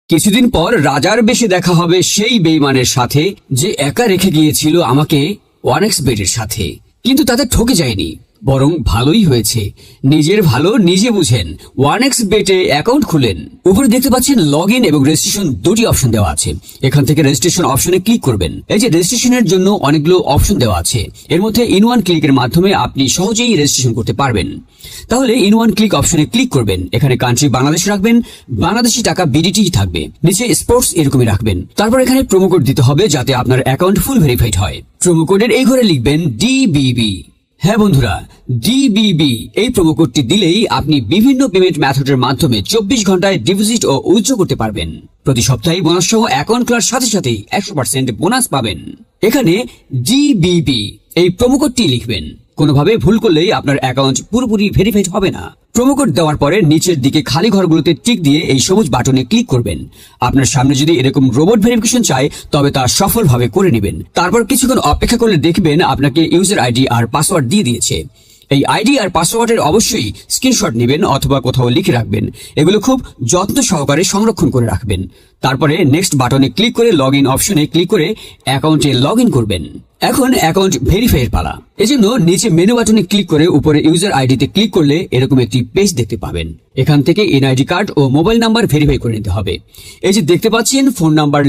কিছুদিন পর রাজার বেশে দেখা হবে সেই বেইমানের সাথে যে একা রেখে গিয়েছিল আমাকে ওয়ানেক্স বেটের সাথে, কিন্তু তাতে ঠকে যায়নি, বরং ভালোই হয়েছে। নিজের ভালো নিজে বুঝেন, ওয়ানেক্স বেটে অ্যাকাউন্ট খুলেন। উপরে দেখতে পাচ্ছেন লগ ইন এবং রেজিস্ট্রেশন দুটি অপশন দেওয়া আছে। এখান থেকে রেজিস্ট্রেশন অপশনে ক্লিক করবেন। এই যে রেজিস্ট্রেশনের জন্য অনেকগুলো অপশন দেওয়া আছে, এর মধ্যে ইন ওয়ান ক্লিকের মাধ্যমে আপনি সহজেই রেজিস্ট্রেশন করতে পারবেন। তাহলে ইন ওয়ান ক্লিক অপশনে ক্লিক করবেন। এখানে কান্ট্রি বাংলাদেশ রাখবেন, বাংলাদেশি টাকা বিডিটি থাকবে, নিচে স্পোর্টস এরকমই রাখবেন। তারপর এখানে প্রোমো কোড দিতে হবে যাতে আপনার অ্যাকাউন্ট ফুল ভেরিফাইড হয়। প্রোমো কোডের এই ঘরে লিখবেন ডিবিবি। হ্যাঁ বন্ধুরা, ডিবিবি এই প্রোমো কোডটি দিলেই আপনি বিভিন্ন পেমেন্ট মেথডের মাধ্যমে 24 ঘন্টায় ডিপোজিট ও উইথড্র করতে পারবেন। প্রতি সপ্তাহে বোনাস সহ অ্যাকাউন্ট খোলার সাথে সাথেই 100% বোনাস পাবেন। এখানে ডিবিবি এই প্রোমো কোডটি লিখবেন। কোনোভাবে ভুল করলেই আপনার অ্যাকাউন্ট পুরোপুরি ভেরিফাইড হবে না। প্রোমো কোড দেওয়ার পরে নিচের দিকে খালি ঘরগুলোতে টিক দিয়ে এই সবুজ বাটনে ক্লিক করবেন। আপনার সামনে যদি এরকম রোবট ভেরিফিকেশন চায় তবে তা সফলভাবে করে নেবেন। তারপর কিছুক্ষণ অপেক্ষা করলে দেখবেন আপনাকে ইউজার আইডি আর পাসওয়ার্ড দিয়ে দিয়েছে। এই আইডি আর পাসওয়ার্ডের অবশ্যই স্ক্রিনশট নেবেন অথবা কোথাও লিখে রাখবেন। এগুলো খুব যত্ন সহকারে সংরক্ষণ করে রাখবেন। তারপরে নেক্সট বাটনে ক্লিক করে লগ ইন অপশনে ক্লিক করে অ্যাকাউন্টে লগ ইন করবেন। এখন অ্যাকাউন্ট ভেরিফাইয়ের পালা। এজন্য নিচে মেনু বাটনে ক্লিক করে উপরে ইউজার আইডিতে ক্লিক করলে এরকম একটি পেজ দেখতে পাবেন। এখান থেকে এনআইডি কার্ড ও মোবাইল নাম্বার ভেরিফাই করে নিতে হবে। এই যে দেখতে পাচ্ছেন ফোন নাম্বার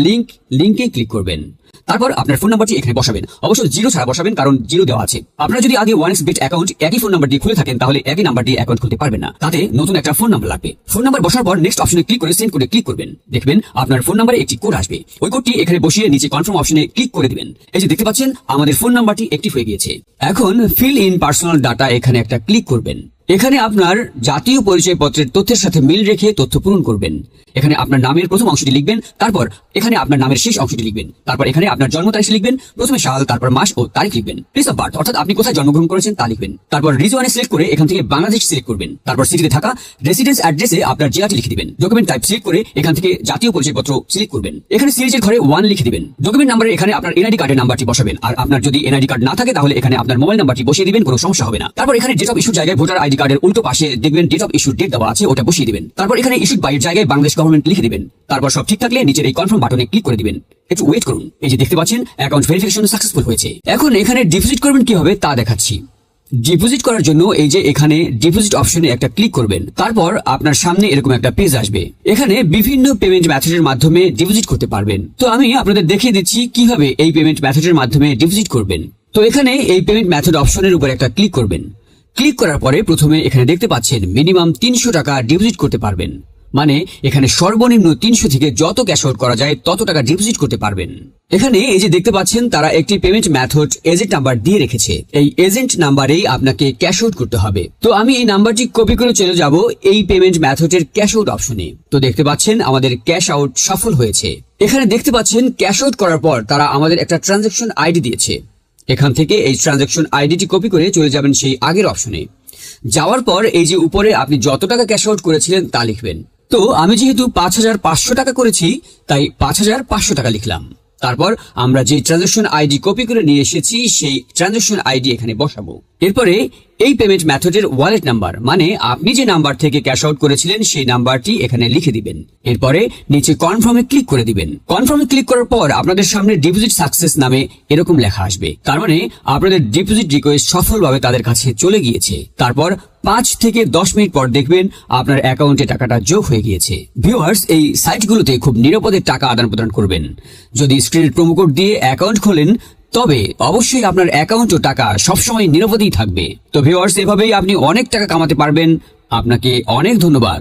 লিঙ্কে ক্লিক করবেন। তারপর আপনার ফোন নাম্বারটি এখানে বসাবেন। অবশ্যই জিরো ছাড়া বসাবেন, কারণ জিরো দেওয়া আছে। আপনারা যদি আগে ওয়ানেক্স বেট অ্যাকাউন্ট একই ফোন নাম্বার দিয়ে খুলে থাকেন তাহলে একই নাম্বার দিয়ে অ্যাকাউন্ট খুলতে পারবেন না, তাতে নতুন একটা ফোন নাম্বার লাগবে। ফোন নাম্বার বসার পর নেক্সট অপশনে ক্লিক করে সেন্ড কোডে ক্লিক করবেন। দেখবেন আপনার ফোন নাম্বারে একটি কোড আসবে। ওই কোডটি এখানে বসিয়ে নিচে কনফার্ম অপশনে ক্লিক করে দিবেন। এই যে দেখতে পাচ্ছেন আমাদের ফোন নাম্বারটি অ্যাক্টিভ হয়ে গিয়েছে। এখন ফিল ইন পার্সোনাল ডাটা এখানে একটা ক্লিক করবেন। এখানে আপনার জাতীয় পরিচয়পত্রের তথ্যের সাথে মিল রেখে তথ্য পূরণ করবেন। এখানে আপনার নামের প্রথম অংশটি লিখবেন, তারপর এখানে আপনার নামের শেষ অংশটি লিখবেন, তারপর এখানে আপনার জন্ম তারিখ লিখবেন। প্রথমে সাল, তারপর মাস ও তারিখ লিখবেন। প্লেস অফ বার্থ অর্থাৎ আপনি কোথায় জন্মগ্রহণ করেছেন তা লিখবেন। তারপর রিজনে সিলেক্ট করে এখান থেকে বাংলাদেশ সিলেক্ট করবেন। তারপর সিটিতে থাকা রেসিডেন্স অ্যাড্রেসে আপনার জেলাটি লিখে দিবেন। ডকুমেন্ট টাইপ সিলেক্ট করে এখান থেকে জাতীয় পরিচয়পত্র সিলেক্ট করবেন। এখানে সিরিজের ঘরে 1 লিখে দিবেন। ডকুমেন্ট নাম্বারে এখানে আপনার এনআইডি কার্ডের নাম্বারটি বসাবেন। আর আপনার যদি এনআইডি কার্ড না থাকে তাহলে এখানে আপনার মোবাইল নাম্বারটি বসিয়ে দিবেন, কোনো সমস্যা হবে না। তারপর এখানে ডেট অফ ইস্যুর জায়গায় ভোটার আইডি কার্ডের উল্টো পাশে দেখবেন ডেট অফ ইস্যুর ডেট দেওয়া আছে, ওটা বসিয়ে দিবেন। তারপর এখানে ইস্যুড বাই এর জায়গায় বাংলাদেশ গভর্নমেন্ট লিখে দিবেন। তারপর সব ঠিক থাকলে নিচের এই কনফার্ম বাটনে ক্লিক করে দিবেন। একটু ওয়েট করুন। এই যে দেখতে পাচ্ছেন অ্যাকাউন্ট ভেরিফিকেশন সাকসেসফুল হয়েছে। এখন এখানে ডিপোজিট করবেন কিভাবে তা দেখাচ্ছি। ডিপোজিট করার জন্য এই যে এখানে ডিপোজিট অপশনে একটা ক্লিক করবেন। তারপর আপনার সামনে এরকম একটা পেজ আসবে। এখানে বিভিন্ন পেমেন্ট মেথডের মাধ্যমে ডিপোজিট করতে পারবেন। তো আমি আপনাদের দেখিয়ে দিচ্ছি কিভাবে এই পেমেন্ট মেথডের মাধ্যমে ডিপোজিট করবেন। তো এখানে এই পেমেন্ট মেথড অপশনের উপর একটা ক্লিক করবেন। ক্লিক করার পরে প্রথমে এখানে দেখতে পাচ্ছেন মিনিমাম 300 টাকা ডিপোজিট করতে পারবেন। মানে এখানে সর্বনিম্ন 300 থেকে যত ক্যাশ আউট করা যায় তত টাকা ডিপোজিট করতে পারবেন। এখানে এই যে দেখতে পাচ্ছেন তারা একটি পেমেন্ট মেথড এজেন্ট নাম্বার দিয়ে রেখেছে। এই এজেন্ট নাম্বারেই আপনাকে ক্যাশ আউট করতে হবে। তো আমি এই নাম্বারটি কপি করে চলে যাব এই পেমেন্ট মেথডের ক্যাশ আউট অপশনে। তো দেখতে পাচ্ছেন আমাদের ক্যাশ আউট সফল হয়েছে। এখানে দেখতে পাচ্ছেন ক্যাশ আউট করার পর তারা আমাদের একটা ট্রানজাকশন আইডি দিয়েছে। এখান থেকে এই ট্রানজাকশন আইডিটি কপি করে চলে যাবেন সেই আগের অপশনে। যাওয়ার পর এই যে উপরে আপনি যত টাকা ক্যাশ আউট করেছিলেন তা লিখবেন। তো আমি যেহেতু 5500 টাকা করেছি তাই 5500 টাকা লিখলাম। তারপর আমরা যে ট্রানজাকশন আইডি কপি করে নিয়ে এসেছি সেই ট্রানজাকশন আইডি এখানে বসাবো। এরপরে এই পেমেন্ট মেথডের ওয়ালেট নাম্বার, মানে আপনি যে নাম্বার থেকে ক্যাশ আউট করেছিলেন সেই নাম্বারটি এখানে লিখে দিবেন। এরপরে নিচে কনফার্মে ক্লিক করে দিবেন। কনফার্মে ক্লিক করার পর আপনাদের সামনে ডিপোজিট সাকসেস নামে এরকম লেখা আসবে। তার মানে আপনাদের ডিপোজিট রিকোয়েস্ট সফলভাবে তাদের কাছে চলে গিয়েছে। তারপর 5 থেকে 10 মিনিট পর দেখবেন আপনার অ্যাকাউন্টে টাকাটা যোগ হয়ে গিয়েছে। ভিউয়ার্স, এই সাইটগুলোতে খুব নিরাপদে টাকা আদান প্রদান করবেন। যদি স্ক্রিনের প্রোমো কোড দিয়ে অ্যাকাউন্ট খোলেন তবে অবশ্যই আপনার অ্যাকাউন্ট ও টাকা সবসময় নিরাপদেই থাকবে। তো ভিউয়ার্স, এভাবেই আপনি অনেক টাকা কামাতে পারবেন। আপনাকে অনেক ধন্যবাদ।